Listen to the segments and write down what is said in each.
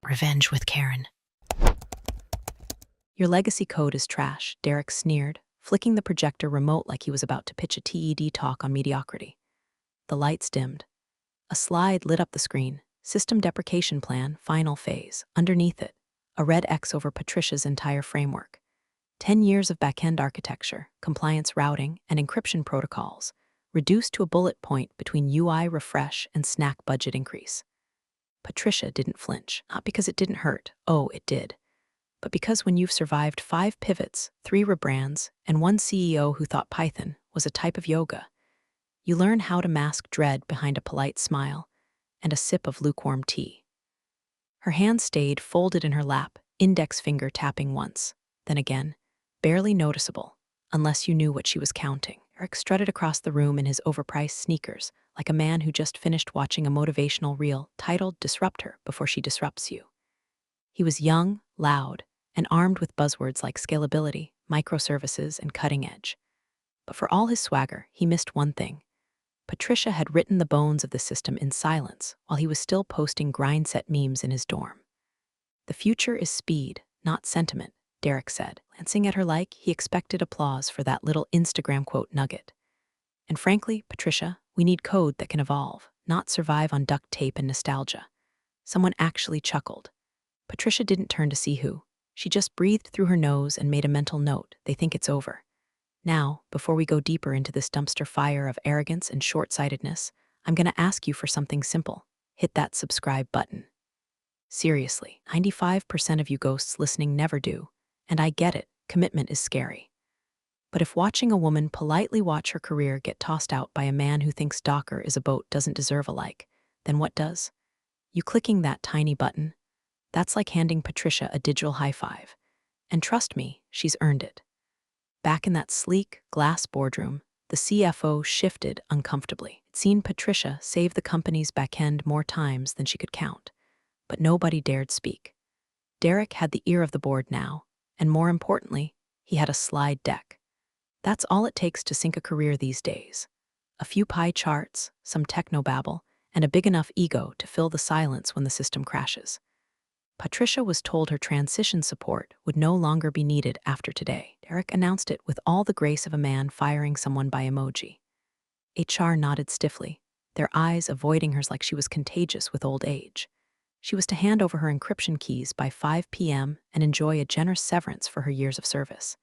Revenge with Karen. Your legacy code is trash, Derek sneered, flicking the projector remote like he was about to pitch a TED talk on mediocrity. The lights dimmed. A slide lit up the screen. System deprecation plan, final phase. Underneath it, a red X over Patricia's entire framework. 10 years of back-end architecture, compliance routing, and encryption protocols, reduced to a bullet point between UI refresh and snack budget increase. Patricia didn't flinch, not because it didn't hurt. Oh, it did. But because when you've survived 5 pivots, 3 rebrands, and 1 CEO who thought Python was a type of yoga, you learn how to mask dread behind a polite smile and a sip of lukewarm tea. Her hand stayed folded in her lap, index finger tapping once, then again, barely noticeable, unless you knew what she was counting. Eric strutted across the room in his overpriced sneakers, like a man who just finished watching a motivational reel titled Disrupt Her Before She Disrupts You. He was young, loud, and armed with buzzwords like scalability, microservices, and cutting edge. But for all his swagger, he missed one thing. Patricia had written the bones of the system in silence while he was still posting grindset memes in his dorm. The future is speed, not sentiment, Derek said. Glancing at her like he expected applause for that little Instagram quote nugget. And frankly, Patricia, we need code that can evolve, not survive on duct tape and nostalgia. Someone actually chuckled. Patricia didn't turn to see who. She just breathed through her nose and made a mental note. They think it's over. Now, before we go deeper into this dumpster fire of arrogance and short-sightedness, I'm going to ask you for something simple. Hit that subscribe button. Seriously, 95% of you ghosts listening never do. And I get it, commitment is scary. But if watching a woman politely watch her career get tossed out by a man who thinks Docker is a boat doesn't deserve a like, then what does? You clicking that tiny button? That's like handing Patricia a digital high five. And trust me, she's earned it. Back in that sleek, glass boardroom, the CFO shifted uncomfortably. It'd seen Patricia save the company's backend more times than she could count. But nobody dared speak. Derek had the ear of the board now, and more importantly, he had a slide deck. That's all it takes to sink a career these days. A few pie charts, some technobabble, and a big enough ego to fill the silence when the system crashes. Patricia was told her transition support would no longer be needed after today. Derek announced it with all the grace of a man firing someone by emoji. HR nodded stiffly, their eyes avoiding hers like she was contagious with old age. She was to hand over her encryption keys by 5 p.m. and enjoy a generous severance for her years of service.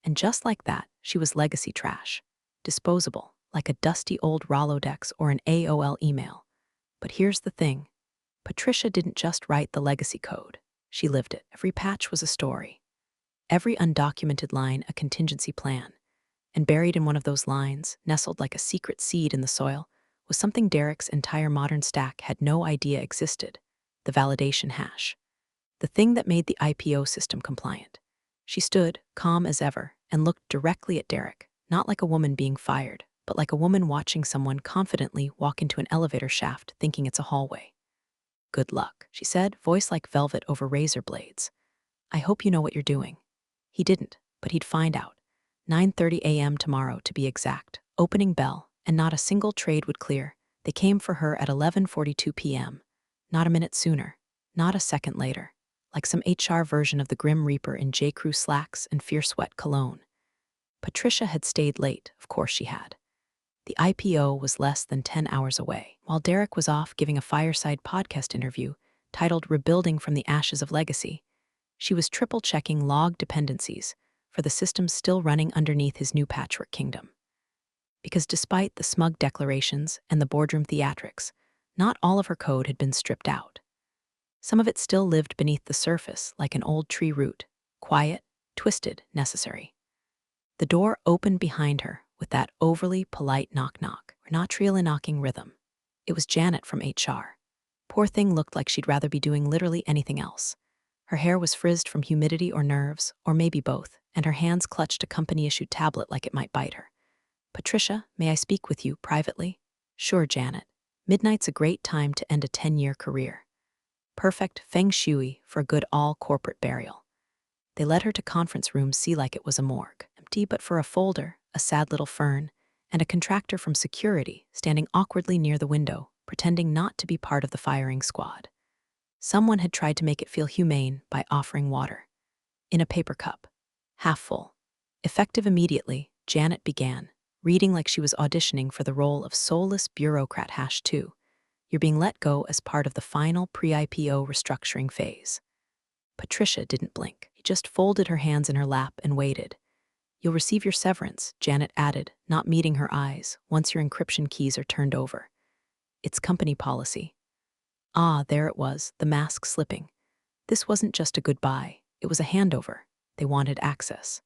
And just like that, she was legacy trash. Disposable, like a dusty old Rolodex or an AOL email. But here's the thing. Patricia didn't just write the legacy code. She lived it. Every patch was a story. Every undocumented line a contingency plan. And buried in one of those lines, nestled like a secret seed in the soil, was something Derek's entire modern stack had no idea existed. The validation hash. The thing that made the IPO system compliant. She stood, calm as ever, and looked directly at Derek, not like a woman being fired, but like a woman watching someone confidently walk into an elevator shaft thinking it's a hallway. "Good luck," she said, voice like velvet over razor blades. "I hope you know what you're doing." He didn't, but he'd find out. 9:30 a.m. tomorrow, to be exact. Opening bell, and not a single trade would clear. They came for her at 11:42 p.m. Not a minute sooner, not a second later, like some HR version of the Grim Reaper in J.Crew slacks and Fierce Sweat cologne. Patricia had stayed late, of course she had. The IPO was less than 10 hours away, while Derek was off giving a fireside podcast interview titled Rebuilding from the Ashes of Legacy. She was triple-checking log dependencies for the systems still running underneath his new patchwork kingdom. Because despite the smug declarations and the boardroom theatrics, not all of her code had been stripped out. Some of it still lived beneath the surface like an old tree root, quiet, twisted, necessary. The door opened behind her with that overly polite knock-knock, or not really knocking rhythm. It was Janet from HR. Poor thing looked like she'd rather be doing literally anything else. Her hair was frizzed from humidity or nerves, or maybe both, and her hands clutched a company-issued tablet like it might bite her. "Patricia, may I speak with you privately?" "Sure, Janet. Midnight's a great time to end a 10-year career. Perfect feng shui for a good all-corporate burial." They led her to conference room C like it was a morgue, empty but for a folder, a sad little fern, and a contractor from security standing awkwardly near the window, pretending not to be part of the firing squad. Someone had tried to make it feel humane by offering water. In a paper cup. Half full. Effective immediately, Janet began, reading like she was auditioning for the role of soulless bureaucrat #2. You're being let go as part of the final pre-IPO restructuring phase. Patricia didn't blink. She just folded her hands in her lap and waited. You'll receive your severance, Janet added, not meeting her eyes, once your encryption keys are turned over. It's company policy. Ah, there it was, the mask slipping. This wasn't just a goodbye, it was a handover. They wanted access.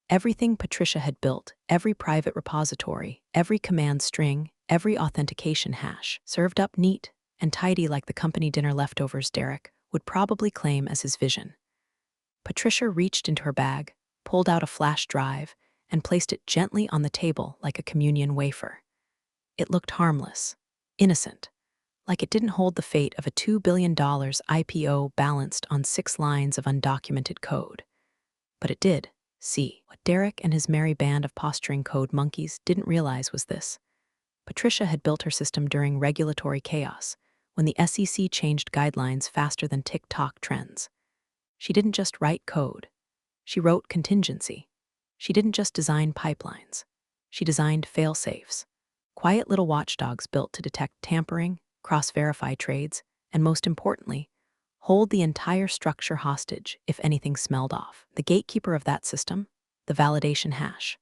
Everything Patricia had built, every private repository, every command string, every authentication hash, served up neat and tidy like the company dinner leftovers Derek would probably claim as his vision. Patricia reached into her bag, pulled out a flash drive, and placed it gently on the table like a communion wafer. It looked harmless, innocent, like it didn't hold the fate of a $2 billion IPO balanced on 6 lines of undocumented code. But it did. See, what Derek and his merry band of posturing code monkeys didn't realize was this. Patricia had built her system during regulatory chaos, when the SEC changed guidelines faster than TikTok trends. She didn't just write code. She wrote contingency. She didn't just design pipelines. She designed fail-safes, quiet little watchdogs built to detect tampering, cross-verify trades, and most importantly, hold the entire structure hostage if anything smelled off. The gatekeeper of that system, the validation hash.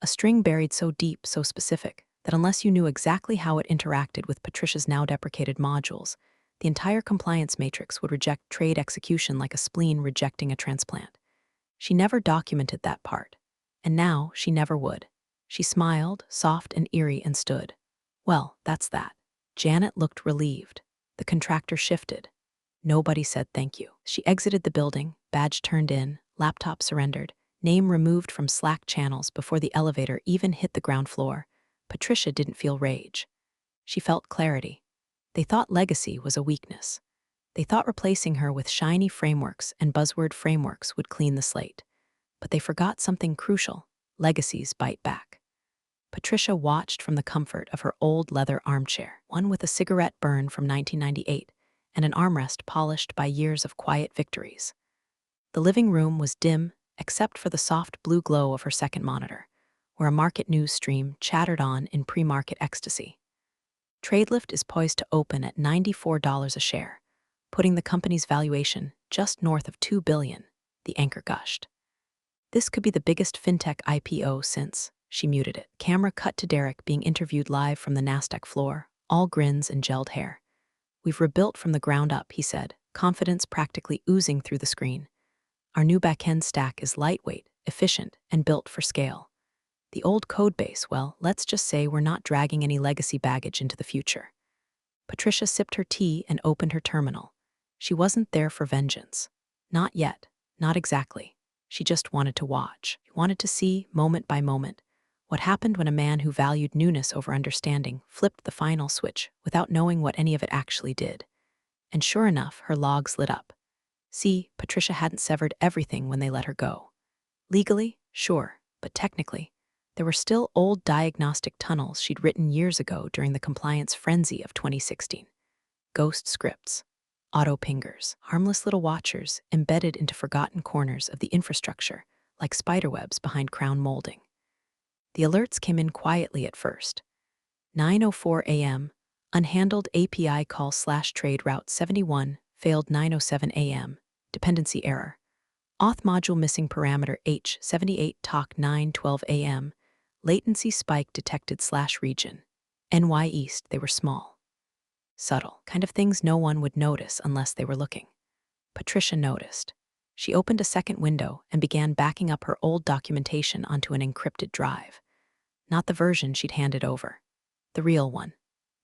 A string buried so deep, so specific, that unless you knew exactly how it interacted with Patricia's now deprecated modules, the entire compliance matrix would reject trade execution like a spleen rejecting a transplant. She never documented that part, and now she never would. She smiled, soft and eerie, and stood. Well, that's that. Janet looked relieved. The contractor shifted. Nobody said thank you. She exited the building, badge turned in, laptop surrendered, name removed from Slack channels before the elevator even hit the ground floor. Patricia didn't feel rage. She felt clarity. They thought legacy was a weakness. They thought replacing her with shiny frameworks and buzzword frameworks would clean the slate. But they forgot something crucial. Legacies bite back. Patricia watched from the comfort of her old leather armchair, one with a cigarette burn from 1998 and an armrest polished by years of quiet victories. The living room was dim, except for the soft blue glow of her second monitor, where a market news stream chattered on in pre-market ecstasy. TradeLift is poised to open at $94 a share, putting the company's valuation just north of $2 billion, the anchor gushed. This could be the biggest fintech IPO since. She muted it. Camera cut to Derek being interviewed live from the Nasdaq floor, all grins and gelled hair. We've rebuilt from the ground up, he said, confidence practically oozing through the screen. Our new back-end stack is lightweight, efficient, and built for scale. The old code base, well, let's just say we're not dragging any legacy baggage into the future. Patricia sipped her tea and opened her terminal. She wasn't there for vengeance. Not yet. Not exactly. She just wanted to watch. She wanted to see, moment by moment, what happened when a man who valued newness over understanding flipped the final switch without knowing what any of it actually did. And sure enough, her logs lit up. See, Patricia hadn't severed everything when they let her go. Legally, sure, but technically, there were still old diagnostic tunnels she'd written years ago during the compliance frenzy of 2016. Ghost scripts, auto-pingers, harmless little watchers embedded into forgotten corners of the infrastructure like spiderwebs behind crown molding. The alerts came in quietly at first. 9:04 a.m., unhandled API call /trade route 71, failed 9:07 a.m., dependency error. Auth module missing parameter H78 TOC 9:12 a.m., latency spike detected /region. NY East, they were small. Subtle, kind of things no one would notice unless they were looking. Patricia noticed. She opened a second window and began backing up her old documentation onto an encrypted drive. Not the version she'd handed over. The real one.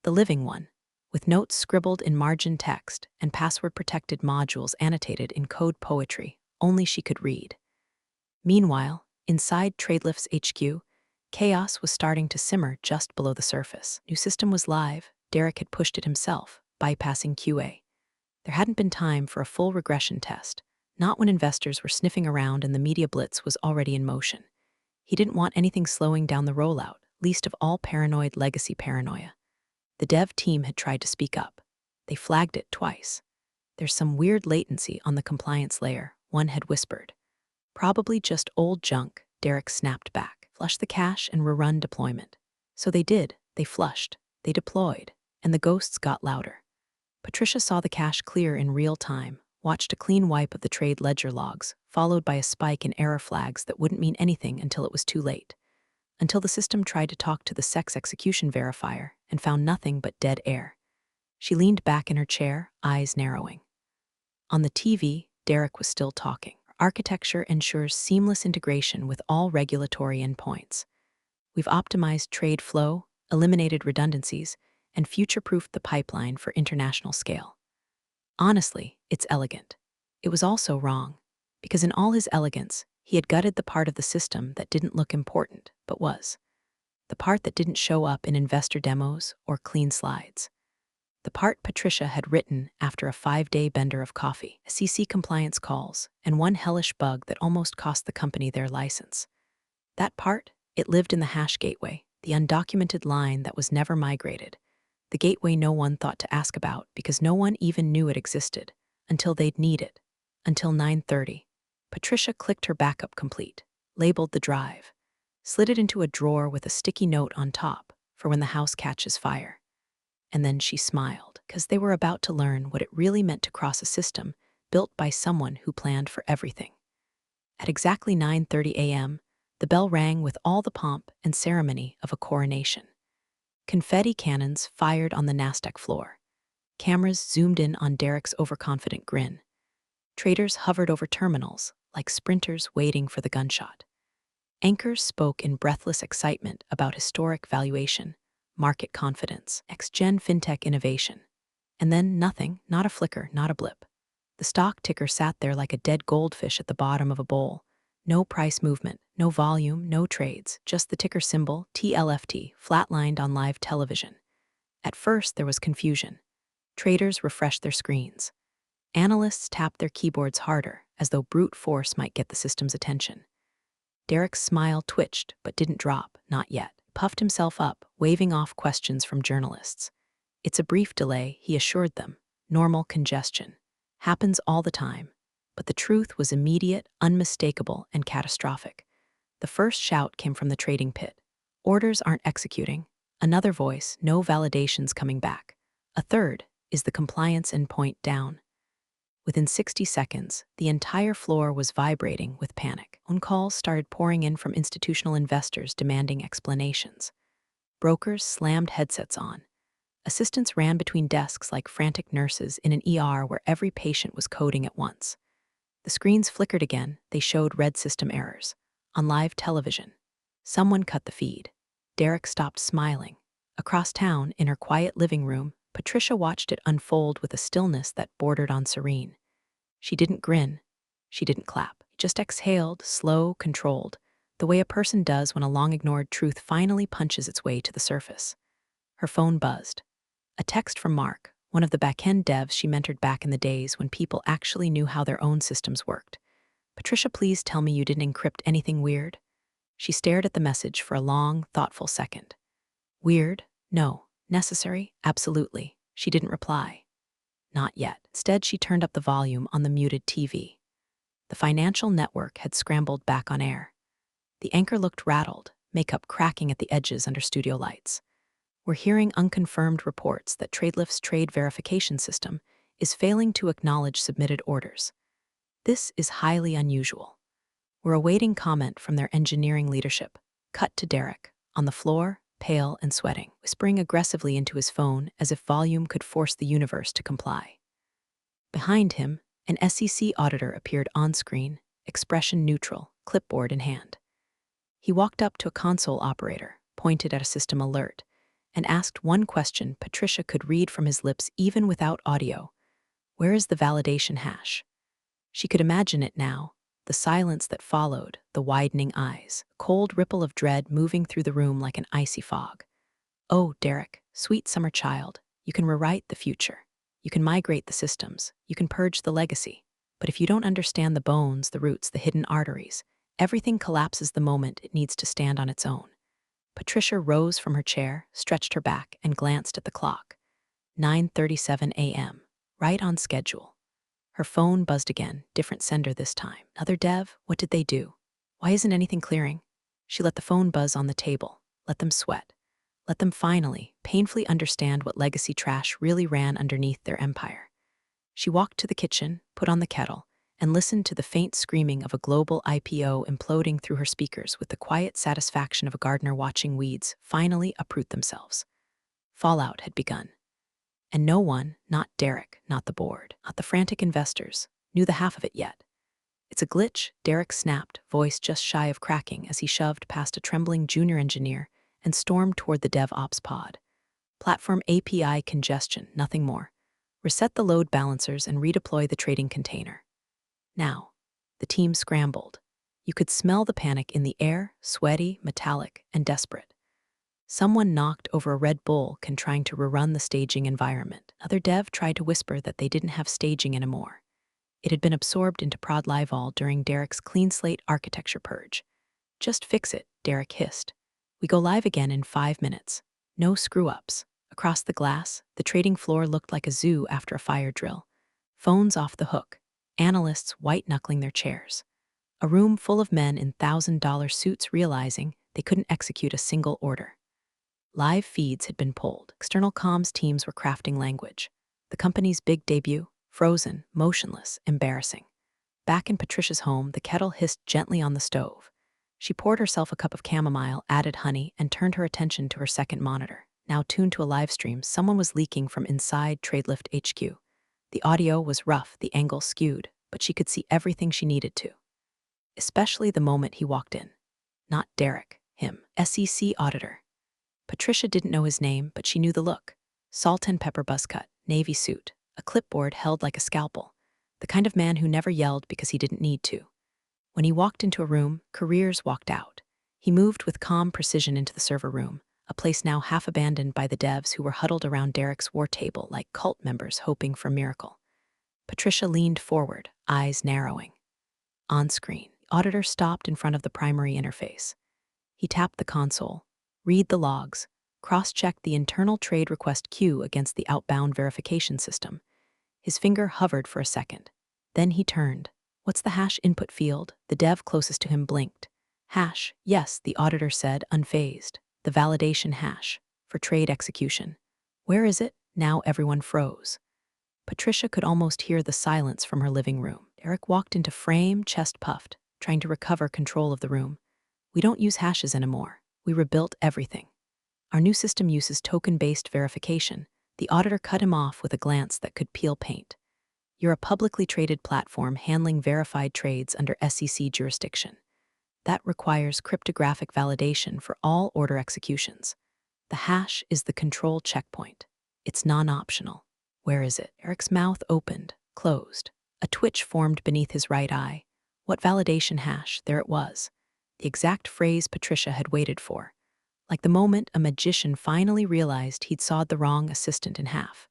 The living one, with notes scribbled in margin text and password-protected modules annotated in code poetry only she could read. Meanwhile, inside TradeLift's HQ, chaos was starting to simmer just below the surface. New system was live. Derek had pushed it himself, bypassing QA. There hadn't been time for a full regression test, not when investors were sniffing around and the media blitz was already in motion. He didn't want anything slowing down the rollout, least of all paranoid legacy paranoia. The dev team had tried to speak up. They flagged it twice. There's some weird latency on the compliance layer, one had whispered. Probably just old junk, Derek snapped back. Flush the cache and rerun deployment. So they did. They flushed. They deployed. And the ghosts got louder. Patricia saw the cache clear in real time, watched a clean wipe of the trade ledger logs, followed by a spike in error flags that wouldn't mean anything until it was too late. Until the system tried to talk to the sex execution verifier and found nothing but dead air. She leaned back in her chair, eyes narrowing. On the TV, Derek was still talking. Architecture ensures seamless integration with all regulatory endpoints. We've optimized trade flow, eliminated redundancies, and future-proofed the pipeline for international scale. Honestly, it's elegant. It was also wrong, because in all his elegance, he had gutted the part of the system that didn't look important, but was. The part that didn't show up in investor demos or clean slides. The part Patricia had written after a 5-day bender of coffee, SEC compliance calls, and one hellish bug that almost cost the company their license. That part, it lived in the hash gateway, the undocumented line that was never migrated. The gateway no one thought to ask about because no one even knew it existed, until they'd need it. Until 9:30. Patricia clicked her backup complete, labeled the drive, slid it into a drawer with a sticky note on top for when the house catches fire. And then she smiled, because they were about to learn what it really meant to cross a system built by someone who planned for everything. At exactly 9:30 a.m., the bell rang with all the pomp and ceremony of a coronation. Confetti cannons fired on the Nasdaq floor. Cameras zoomed in on Derek's overconfident grin. Traders hovered over terminals, like sprinters waiting for the gunshot. Anchors spoke in breathless excitement about historic valuation, market confidence, next-gen fintech innovation. And then nothing, not a flicker, not a blip. The stock ticker sat there like a dead goldfish at the bottom of a bowl. No price movement, no volume, no trades, just the ticker symbol, TLFT, flatlined on live television. At first, there was confusion. Traders refreshed their screens. Analysts tapped their keyboards harder, as though brute force might get the system's attention. Derek's smile twitched, but didn't drop, not yet. He puffed himself up, waving off questions from journalists. It's a brief delay, he assured them. Normal congestion. Happens all the time. But the truth was immediate, unmistakable, and catastrophic. The first shout came from the trading pit. Orders aren't executing. Another voice, no validations coming back. A third, is the compliance endpoint down? Within 60 seconds, the entire floor was vibrating with panic. Phone calls started pouring in from institutional investors demanding explanations. Brokers slammed headsets on. Assistants ran between desks like frantic nurses in an ER where every patient was coding at once. The screens flickered again, they showed red system errors. On live television. Someone cut the feed. Derek stopped smiling. Across town, in her quiet living room, Patricia watched it unfold with a stillness that bordered on serene. She didn't grin. She didn't clap. Just exhaled, slow, controlled, the way a person does when a long-ignored truth finally punches its way to the surface. Her phone buzzed. A text from Mark, one of the back-end devs she mentored back in the days when people actually knew how their own systems worked. Patricia, please tell me you didn't encrypt anything weird? She stared at the message for a long, thoughtful second. Weird? No. Necessary? Absolutely. She didn't reply. Not yet. Instead, she turned up the volume on the muted TV. The financial network had scrambled back on air. The anchor looked rattled, makeup cracking at the edges under studio lights. We're hearing unconfirmed reports that TradeLift's trade verification system is failing to acknowledge submitted orders. This is highly unusual. We're awaiting comment from their engineering leadership. Cut to Derek, on the floor, pale and sweating, whispering aggressively into his phone as if volume could force the universe to comply. Behind him, an SEC auditor appeared on-screen, expression neutral, clipboard in hand. He walked up to a console operator, pointed at a system alert, and asked one question Patricia could read from his lips even without audio. Where is the validation hash? She could imagine it now, the silence that followed, the widening eyes, a cold ripple of dread moving through the room like an icy fog. Oh, Derek, sweet summer child, you can rewrite the future. You can migrate the systems. You can purge the legacy. But if you don't understand the bones, the roots, the hidden arteries, everything collapses the moment it needs to stand on its own. Patricia rose from her chair, stretched her back, and glanced at the clock. 9:37 a.m., right on schedule. Her phone buzzed again, different sender this time. Other dev, what did they do? Why isn't anything clearing? She let the phone buzz on the table, let them sweat, let them finally, painfully understand what legacy trash really ran underneath their empire. She walked to the kitchen, put on the kettle, and listened to the faint screaming of a global IPO imploding through her speakers with the quiet satisfaction of a gardener watching weeds finally uproot themselves. Fallout had begun. And no one, not Derek, not the board, not the frantic investors, knew the half of it yet. It's a glitch, Derek snapped, voice just shy of cracking as he shoved past a trembling junior engineer and stormed toward the DevOps pod. Platform API congestion, nothing more. Reset the load balancers and redeploy the trading container. Now, the team scrambled. You could smell the panic in the air, sweaty, metallic, and desperate. Someone knocked over a Red Bull trying to rerun the staging environment. Another dev tried to whisper that they didn't have staging anymore. It had been absorbed into Prod Liveall during Derek's clean slate architecture purge. Just fix it, Derek hissed. We go live again in 5 minutes. No screw-ups. Across the glass, the trading floor looked like a zoo after a fire drill. Phones off the hook. Analysts white-knuckling their chairs. A room full of men in $1,000 suits realizing they couldn't execute a single order. Live feeds had been pulled. External comms teams were crafting language. The company's big debut, frozen, motionless, embarrassing. Back in Patricia's home, the kettle hissed gently on the stove. She poured herself a cup of chamomile, added honey, and turned her attention to her second monitor. Now tuned to a live stream, someone was leaking from inside TradeLift HQ. The audio was rough, the angle skewed, but she could see everything she needed to. Especially the moment he walked in. Not Derek, him, SEC auditor. Patricia didn't know his name, but she knew the look. Salt and pepper buzz cut, navy suit, a clipboard held like a scalpel. The kind of man who never yelled because he didn't need to. When he walked into a room, careers walked out. He moved with calm precision into the server room, a place now half abandoned by the devs who were huddled around Derek's war table like cult members hoping for a miracle. Patricia leaned forward, eyes narrowing. On screen, the auditor stopped in front of the primary interface. He tapped the console, read the logs, cross-checked the internal trade request queue against the outbound verification system. His finger hovered for a second. Then he turned. What's the hash input field? The dev closest to him blinked. Hash, yes, the auditor said, unfazed. The validation hash, for trade execution. Where is it? Now everyone froze. Patricia could almost hear the silence from her living room. Derek walked into frame, chest puffed, trying to recover control of the room. We don't use hashes anymore. We rebuilt everything. Our new system uses token-based verification. The auditor cut him off with a glance that could peel paint. You're a publicly traded platform handling verified trades under SEC jurisdiction. That requires cryptographic validation for all order executions. The hash is the control checkpoint. It's non-optional. Where is it? Eric's mouth opened, closed. A twitch formed beneath his right eye. What validation hash? There it was. The exact phrase Patricia had waited for. Like the moment a magician finally realized he'd sawed the wrong assistant in half.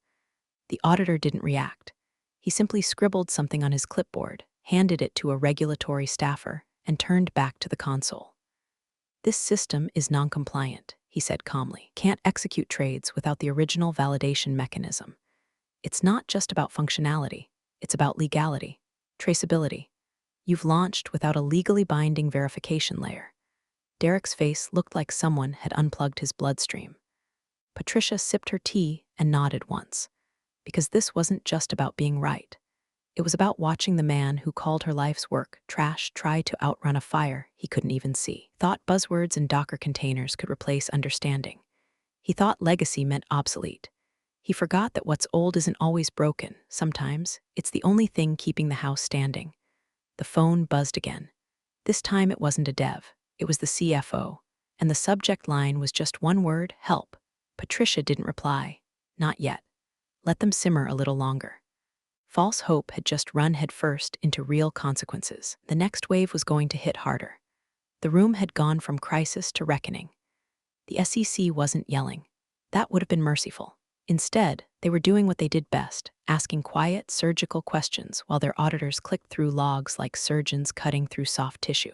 The auditor didn't react. He simply scribbled something on his clipboard, handed it to a regulatory staffer, and turned back to the console. This system is non-compliant, he said calmly. Can't execute trades without the original validation mechanism. It's not just about functionality. It's about legality, traceability. You've launched without a legally binding verification layer. Derek's face looked like someone had unplugged his bloodstream. Patricia sipped her tea and nodded once, because this wasn't just about being right. It was about watching the man who called her life's work trash try to outrun a fire he couldn't even see. Thought buzzwords and Docker containers could replace understanding. He thought legacy meant obsolete. He forgot that what's old isn't always broken. Sometimes, it's the only thing keeping the house standing. The phone buzzed again. This time it wasn't a dev. It was the CFO. And the subject line was just one word, help. Patricia didn't reply. Not yet. Let them simmer a little longer. False hope had just run headfirst into real consequences. The next wave was going to hit harder. The room had gone from crisis to reckoning. The SEC wasn't yelling. That would have been merciful. Instead, they were doing what they did best, asking quiet, surgical questions while their auditors clicked through logs like surgeons cutting through soft tissue.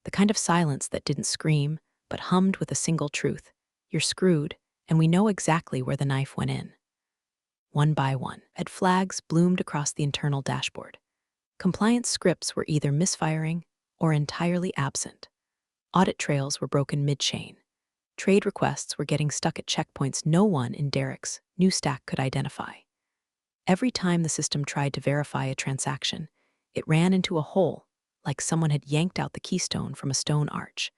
The kind of silence that didn't scream, but hummed with a single truth. You're screwed, and we know exactly where the knife went in. one by one. Red flags bloomed across the internal dashboard. Compliance scripts were either misfiring or entirely absent. Audit trails were broken mid-chain. Trade requests were getting stuck at checkpoints no one in Derek's new stack could identify. Every time the system tried to verify a transaction, it ran into a hole, like someone had yanked out the keystone from a stone arch.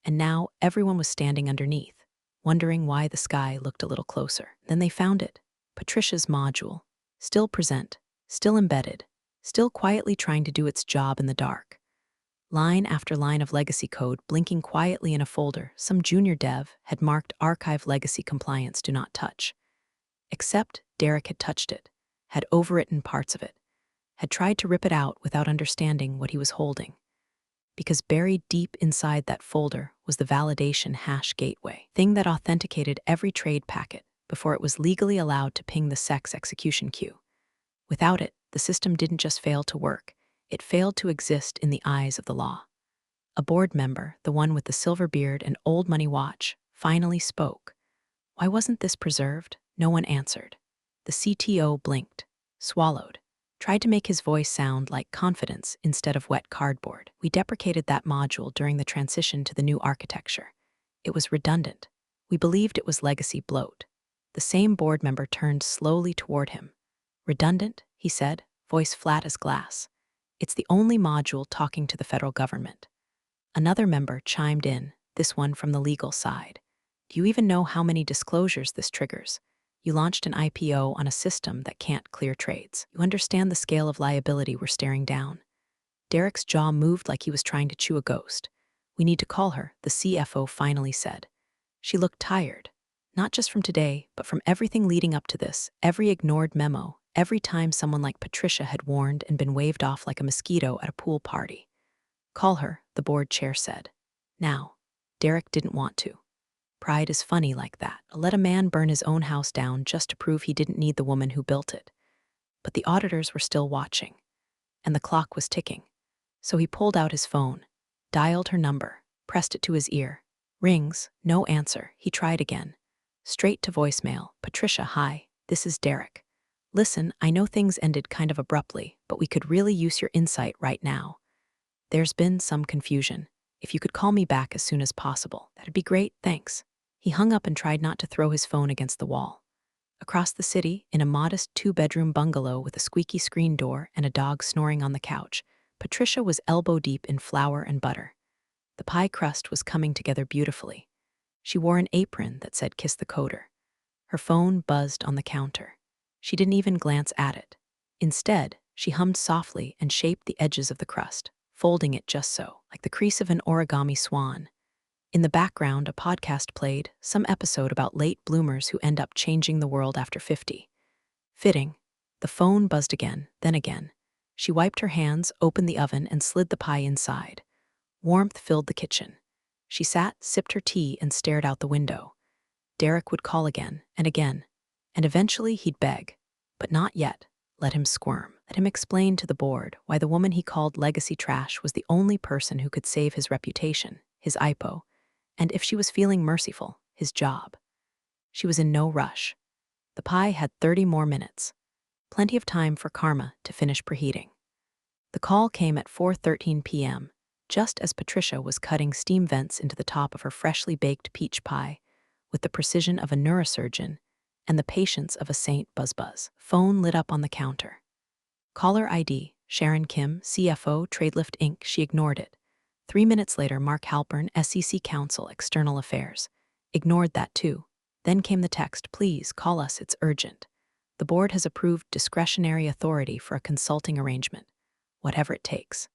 And now everyone was standing underneath, wondering why the sky looked a little closer. Then they found it, Patricia's module, still present, still embedded, still quietly trying to do its job in the dark. Line after line of legacy code blinking quietly in a folder some junior dev had marked Archive Legacy Compliance Do Not Touch. Except Derek had touched it, had overwritten parts of it, had tried to rip it out without understanding what he was holding. Because buried deep inside that folder was the validation hash gateway, thing that authenticated every trade packet before it was legally allowed to ping the SEC's execution queue. Without it, the system didn't just fail to work, it failed to exist in the eyes of the law. A board member, the one with the silver beard and old money watch, finally spoke. Why wasn't this preserved? No one answered. The CTO blinked, swallowed, tried to make his voice sound like confidence instead of wet cardboard. We deprecated that module during the transition to the new architecture. It was redundant. We believed it was legacy bloat. The same board member turned slowly toward him. Redundant, he said, voice flat as glass. It's the only module talking to the federal government. Another member chimed in, this one from the legal side. Do you even know how many disclosures this triggers? You launched an IPO on a system that can't clear trades. You understand the scale of liability we're staring down. Derek's jaw moved like he was trying to chew a ghost. We need to call her, the CFO finally said. She looked tired, not just from today, but from everything leading up to this, every ignored memo, every time someone like Patricia had warned and been waved off like a mosquito at a pool party. Call her, the board chair said. Now, Derek didn't want to. Pride is funny like that. Let a man burn his own house down just to prove he didn't need the woman who built it. But the auditors were still watching, and the clock was ticking. So he pulled out his phone, dialed her number, pressed it to his ear. Rings, no answer. He tried again. Straight to voicemail. Patricia, hi, this is Derek. Listen, I know things ended kind of abruptly, but we could really use your insight right now. There's been some confusion. If you could call me back as soon as possible, that'd be great, thanks. He hung up and tried not to throw his phone against the wall. Across the city, in a modest two-bedroom bungalow with a squeaky screen door and a dog snoring on the couch, Patricia was elbow-deep in flour and butter. The pie crust was coming together beautifully. She wore an apron that said "Kiss the Coder." Her phone buzzed on the counter. She didn't even glance at it. Instead, she hummed softly and shaped the edges of the crust, folding it just so, like the crease of an origami swan. In the background, a podcast played, some episode about late bloomers who end up changing the world after 50. Fitting. The phone buzzed again, then again. She wiped her hands, opened the oven, and slid the pie inside. Warmth filled the kitchen. She sat, sipped her tea, and stared out the window. Derek would call again, and eventually he'd beg. But not yet. Let him squirm. Let him explain to the board why the woman he called legacy trash was the only person who could save his reputation, his IPO, and if she was feeling merciful, his job. She was in no rush. The pie had 30 more minutes. Plenty of time for karma to finish preheating. The call came at 4:13 p.m., just as Patricia was cutting steam vents into the top of her freshly baked peach pie, with the precision of a neurosurgeon and the patience of a saint. Buzz. Phone lit up on the counter. Caller ID, Sharon Kim, CFO, Tradelift Inc. She ignored it. 3 minutes later, Mark Halpern, SEC Counsel, External Affairs. Ignored that too. Then came the text, please call us, it's urgent. The board has approved discretionary authority for a consulting arrangement. Whatever it takes.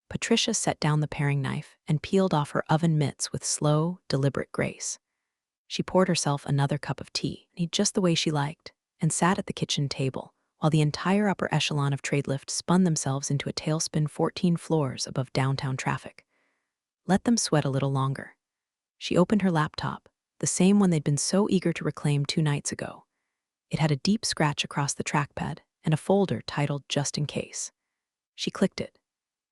Patricia set down the paring knife and peeled off her oven mitts with slow, deliberate grace. She poured herself another cup of tea, neat just the way she liked, and sat at the kitchen table, while the entire upper echelon of Tradelift spun themselves into a tailspin 14 floors above downtown traffic. Let them sweat a little longer. She opened her laptop, the same one they'd been so eager to reclaim 2 nights ago. It had a deep scratch across the trackpad and a folder titled Just in Case. She clicked it.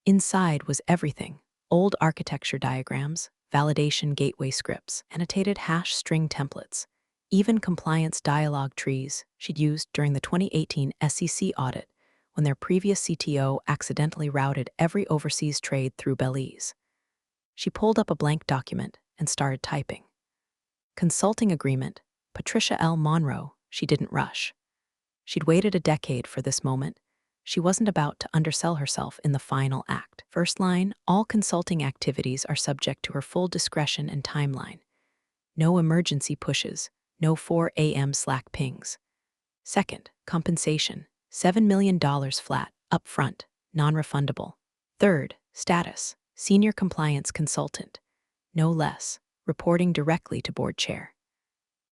Inside was everything: old architecture diagrams, validation gateway scripts, annotated hash string templates, even compliance dialogue trees she'd used during the 2018 SEC audit when their previous CTO accidentally routed every overseas trade through Belize. She pulled up a blank document and started typing. Consulting agreement, Patricia L. Monroe. She didn't rush. She'd waited a decade for this moment. She wasn't about to undersell herself in the final act. First line, all consulting activities are subject to her full discretion and timeline. No emergency pushes, no 4 a.m. Slack pings. Second, compensation, $7 million flat, upfront, non-refundable. Third, status, senior compliance consultant, no less, reporting directly to board chair.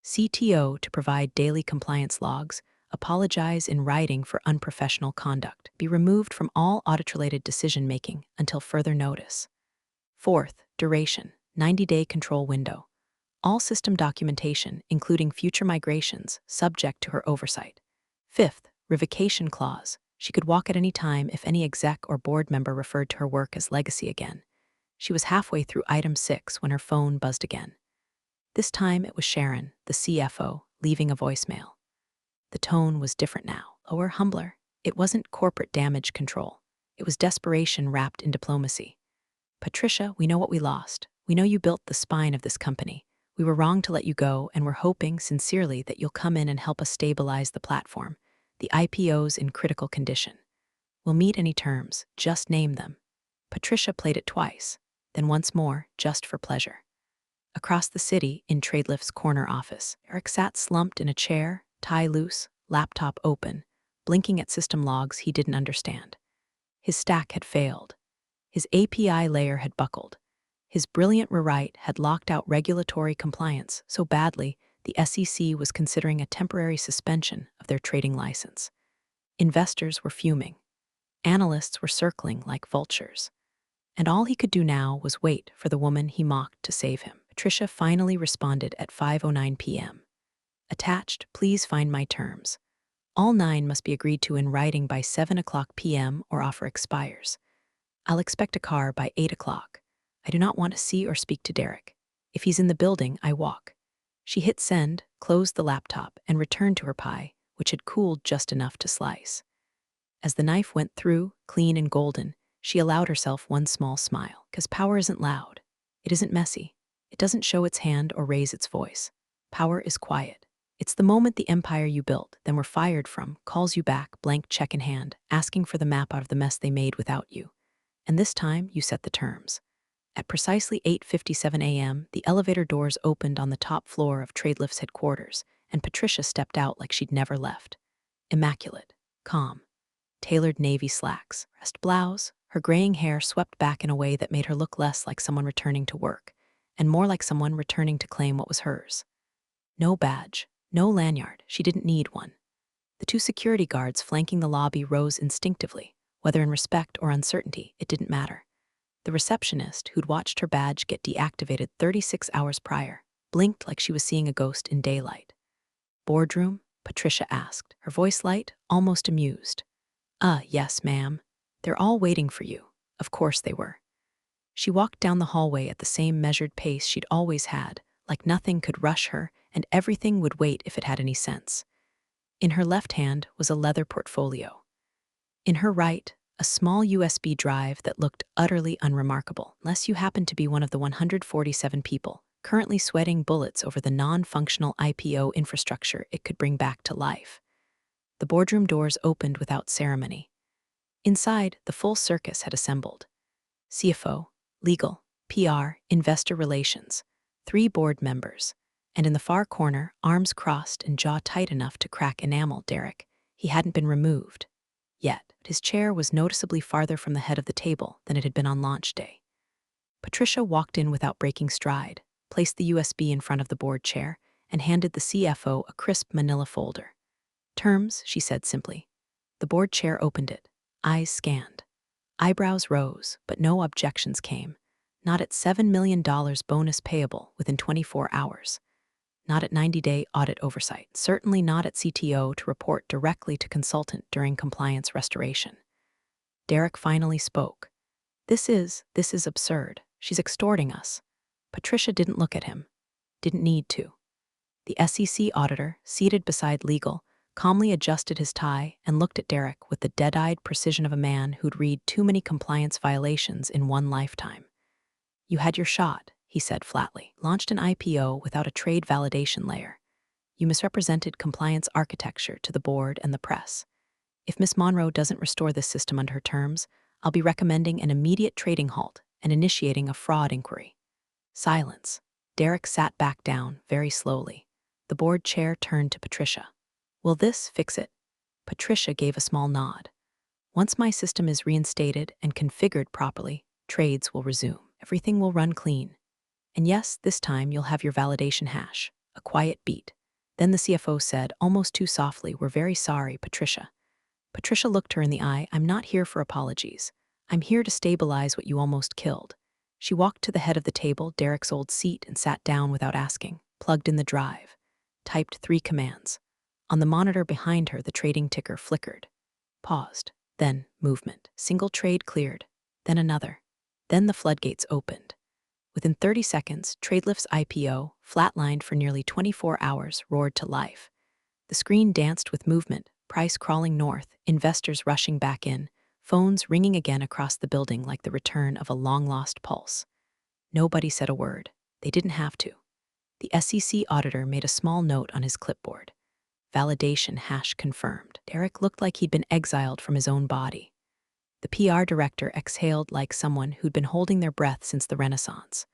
CTO to provide daily compliance logs, apologize in writing for unprofessional conduct, be removed from all audit-related decision-making until further notice. Fourth, duration, 90-day control window. All system documentation, including future migrations, subject to her oversight. Fifth, revocation clause. She could walk at any time if any exec or board member referred to her work as legacy again. She was halfway through item 6 when her phone buzzed again. This time it was Sharon, the CFO, leaving a voicemail. The tone was different now, lower, humbler. It wasn't corporate damage control. It was desperation wrapped in diplomacy. Patricia, we know what we lost. We know you built the spine of this company. We were wrong to let you go, and we're hoping sincerely that you'll come in and help us stabilize the platform. The IPO's in critical condition. We'll meet any terms, just name them. Patricia played it twice, then once more, just for pleasure. Across the city, in Tradelift's corner office, Eric sat slumped in a chair, tie loose, laptop open, blinking at system logs he didn't understand. His stack had failed. His API layer had buckled. His brilliant rewrite had locked out regulatory compliance so badly the SEC was considering a temporary suspension of their trading license. Investors were fuming. Analysts were circling like vultures. And all he could do now was wait for the woman he mocked to save him. Patricia finally responded at 5:09 p.m. Attached, please find my terms. All 9 must be agreed to in writing by 7:00 p.m. or offer expires. I'll expect a car by 8:00. I do not want to see or speak to Derek. If he's in the building, I walk. She hit send, closed the laptop, and returned to her pie, which had cooled just enough to slice. As the knife went through, clean and golden, she allowed herself one small smile. 'Cause power isn't loud. It isn't messy. It doesn't show its hand or raise its voice. Power is quiet. It's the moment the empire you built, then were fired from, calls you back, blank check in hand, asking for the map out of the mess they made without you. And this time, you set the terms. At precisely 8:57 a.m., the elevator doors opened on the top floor of Tradelift's headquarters, and Patricia stepped out like she'd never left. Immaculate, calm, tailored navy slacks, pressed blouse, her graying hair swept back in a way that made her look less like someone returning to work, and more like someone returning to claim what was hers. No badge, no lanyard, she didn't need one. The 2 security guards flanking the lobby rose instinctively, whether in respect or uncertainty, it didn't matter. The receptionist, who'd watched her badge get deactivated 36 hours prior, blinked like she was seeing a ghost in daylight. Boardroom? Patricia asked, her voice light, almost amused. Yes, ma'am. They're all waiting for you. Of course they were. She walked down the hallway at the same measured pace she'd always had, like nothing could rush her and everything would wait if it had any sense. In her left hand was a leather portfolio. In her right, a small USB drive that looked utterly unremarkable, unless you happened to be one of the 147 people currently sweating bullets over the non-functional IPO infrastructure it could bring back to life. The boardroom doors opened without ceremony. Inside, the full circus had assembled. CFO, legal, PR, investor relations, 3 board members, and in the far corner, arms crossed and jaw tight enough to crack enamel, Derek. He hadn't been removed. Yet, his chair was noticeably farther from the head of the table than it had been on launch day. Patricia walked in without breaking stride, placed the USB in front of the board chair, and handed the CFO a crisp manila folder. Terms, she said simply. The board chair opened it, eyes scanned. Eyebrows rose, but no objections came. Not at $7 million bonus payable within 24 hours. Not at 90-day audit oversight. Certainly not at CTO to report directly to consultant during compliance restoration. Derek finally spoke. This is absurd. She's extorting us. Patricia didn't look at him. Didn't need to. The SEC auditor, seated beside legal, calmly adjusted his tie and looked at Derek with the dead-eyed precision of a man who'd read too many compliance violations in one lifetime. "You had your shot," he said flatly. "Launched an IPO without a trade validation layer. You misrepresented compliance architecture to the board and the press. If Miss Monroe doesn't restore this system under her terms, I'll be recommending an immediate trading halt and initiating a fraud inquiry." Silence. Derek sat back down, very slowly. The board chair turned to Patricia. "Will this fix it?" Patricia gave a small nod. "Once my system is reinstated and configured properly, trades will resume. Everything will run clean. And yes, this time you'll have your validation hash." A quiet beat. Then the CFO said, almost too softly, "We're very sorry, Patricia." Patricia looked her in the eye. "I'm not here for apologies. I'm here to stabilize what you almost killed." She walked to the head of the table, Derek's old seat, and sat down without asking, plugged in the drive, typed 3 commands. On the monitor behind her, the trading ticker flickered, paused, then movement. Single trade cleared, then another. Then the floodgates opened. Within 30 seconds, TradeLift's IPO, flatlined for nearly 24 hours, roared to life. The screen danced with movement, price crawling north, investors rushing back in, phones ringing again across the building like the return of a long-lost pulse. Nobody said a word. They didn't have to. The SEC auditor made a small note on his clipboard. "Validation hash confirmed." Derek looked like he'd been exiled from his own body. The PR director exhaled like someone who'd been holding their breath since the Renaissance.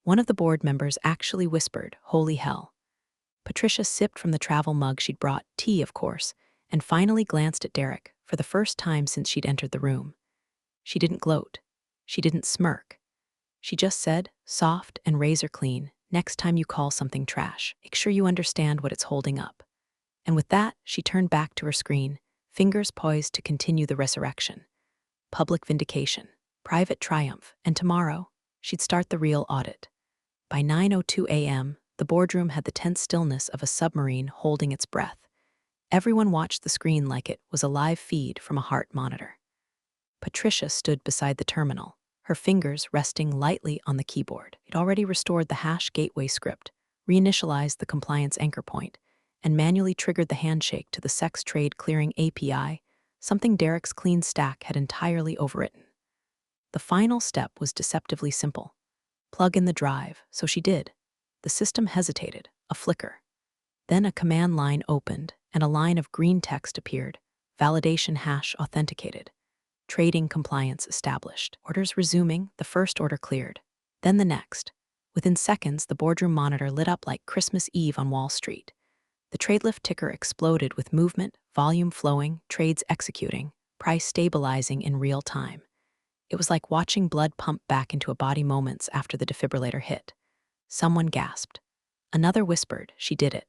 One of the board members actually whispered, "Holy hell." Patricia sipped from the travel mug she'd brought, tea of course, and finally glanced at Derek for the first time since she'd entered the room. She didn't gloat. She didn't smirk. She just said, soft and razor clean, "Next time you call something trash, make sure you understand what it's holding up." And with that, she turned back to her screen, fingers poised to continue the resurrection. Public vindication, private triumph, and tomorrow, she'd start the real audit. By 9:02 a.m., the boardroom had the tense stillness of a submarine holding its breath. Everyone watched the screen like it was a live feed from a heart monitor. Patricia stood beside the terminal, her fingers resting lightly on the keyboard. It already restored the hash gateway script, reinitialized the compliance anchor point, and manually triggered the handshake to the sex trade clearing API, something Derek's clean stack had entirely overwritten. The final step was deceptively simple. Plug in the drive, so she did. The system hesitated, a flicker. Then a command line opened, and a line of green text appeared. Validation hash authenticated. Trading compliance established. Orders resuming, the first order cleared. Then the next. Within seconds, the boardroom monitor lit up like Christmas Eve on Wall Street. The TradeLift ticker exploded with movement, volume flowing, trades executing, price stabilizing in real time. It was like watching blood pump back into a body moments after the defibrillator hit. Someone gasped. Another whispered, "She did it."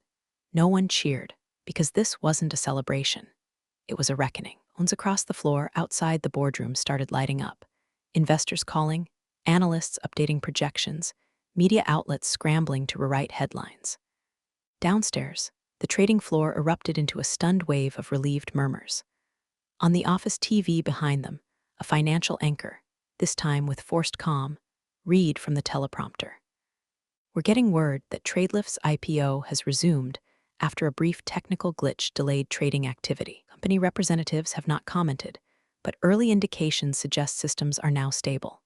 No one cheered, because this wasn't a celebration. It was a reckoning. Phones across the floor outside the boardroom started lighting up. Investors calling, analysts updating projections, media outlets scrambling to rewrite headlines. Downstairs, the trading floor erupted into a stunned wave of relieved murmurs. On the office TV behind them, a financial anchor, this time with forced calm, read from the teleprompter. "We're getting word that TradeLift's IPO has resumed after a brief technical glitch delayed trading activity. Company representatives have not commented, but early indications suggest systems are now stable."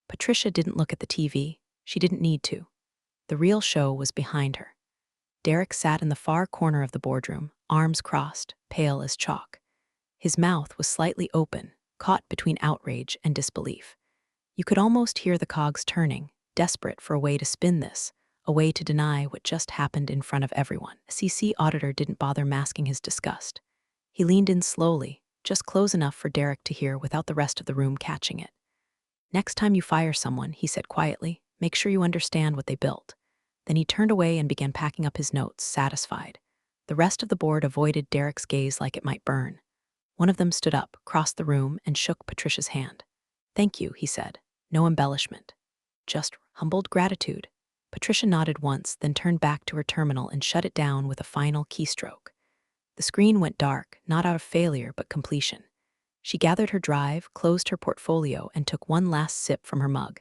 Patricia didn't look at the TV. She didn't need to. The real show was behind her. Derek sat in the far corner of the boardroom, arms crossed, pale as chalk. His mouth was slightly open, caught between outrage and disbelief. You could almost hear the cogs turning, desperate for a way to spin this, a way to deny what just happened in front of everyone. The SEC auditor didn't bother masking his disgust. He leaned in slowly, just close enough for Derek to hear without the rest of the room catching it. "Next time you fire someone," he said quietly, "make sure you understand what they built." Then he turned away and began packing up his notes, satisfied. The rest of the board avoided Derek's gaze like it might burn. One of them stood up, crossed the room, and shook Patricia's hand. "Thank you," he said. "No embellishment. Just humbled gratitude." Patricia nodded once, then turned back to her terminal and shut it down with a final keystroke. The screen went dark, not out of failure, but completion. She gathered her drive, closed her portfolio, and took one last sip from her mug.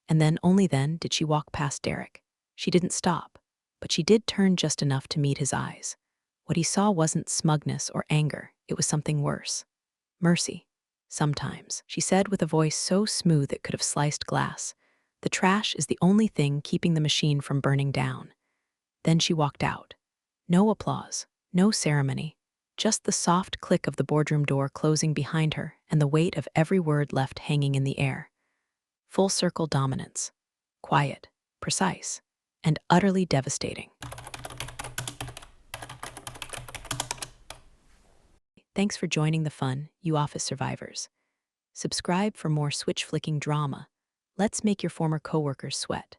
And then, only then, did she walk past Derek. She didn't stop. but she did turn just enough to meet his eyes. What he saw wasn't smugness or anger, it was something worse. Mercy. Sometimes, she said with a voice so smooth it could have sliced glass. The trash is the only thing keeping the machine from burning down. Then she walked out. No applause, no ceremony, just the soft click of the boardroom door closing behind her and the weight of every word left hanging in the air. Full circle dominance. Quiet, precise, and utterly devastating. Thanks for joining the fun, you office survivors. Subscribe for more switch-flicking drama. Let's make your former coworkers sweat.